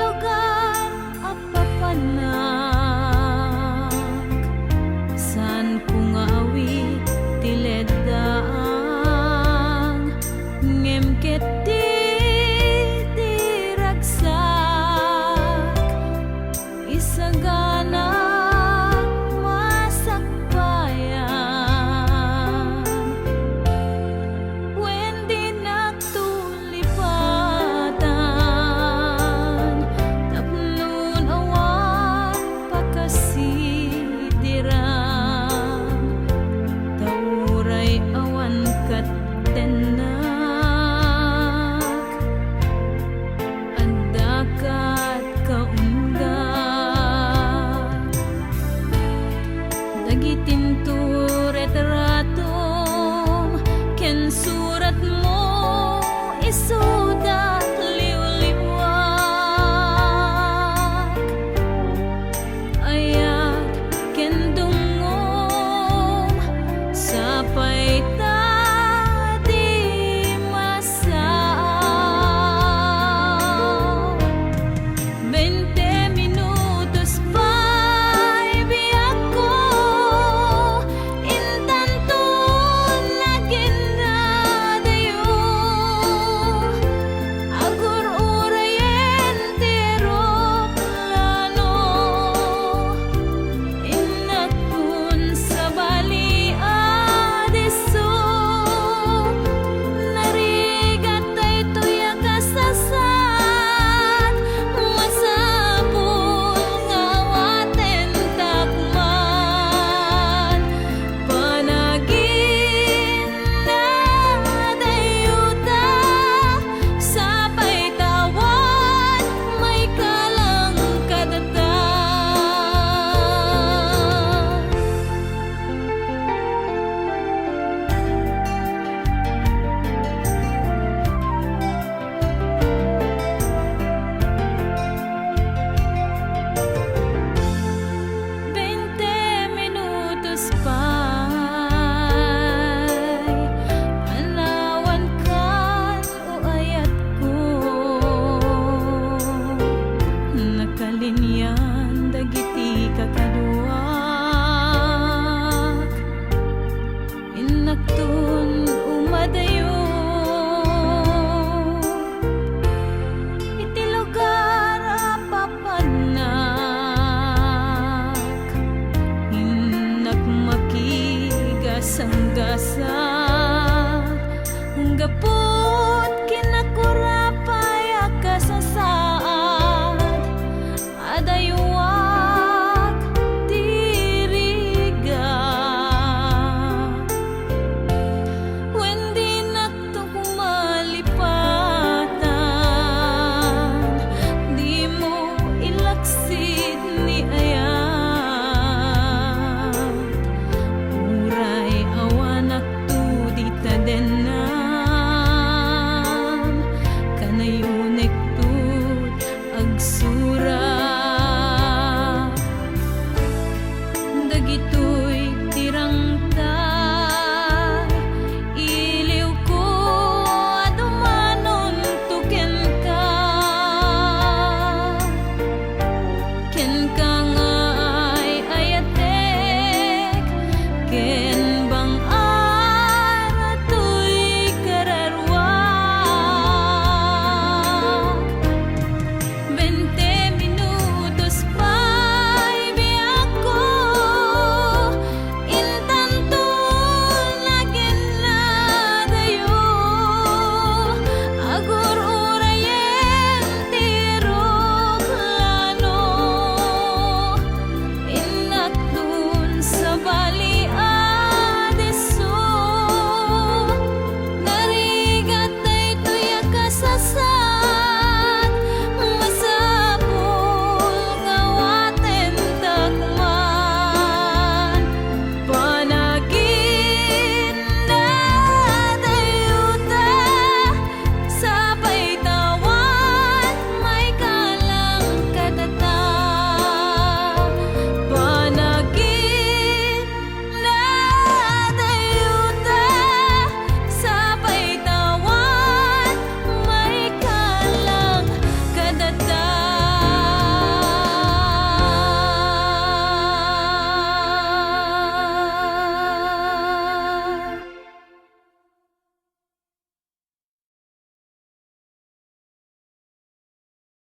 lugar apapanak san ko nga awi tileddaang ngem ket diragsak isagana masakbayan wendy nagtulipatan tapnon awan pakasidiran tauray awan kattenak andakat kaunggat dagitin tu retratom ken surat mo isudat liwliwat ayat ken dungom sapay ta di masaw 20 minutos pa'y biyak ko intantun naginadayo agur urayen tiroplano inakun sa bali adiso narigat ay tuya kasasat masapul nga waten takman panagin na dayuta sapay tawan may kalang kadatan. Veinte minutos pa'y anawan kan o ayat ko nakalinyan dagiti kakaduak inaktun umadayo iti lugar apapanak hinak makigasang-gasak gapot kinakurapay akasasaad adayuak diriga wendy nagtukumalipatan di mo ilaksid ni ayat uray awanak tu di tadenam kanayunek tut agsu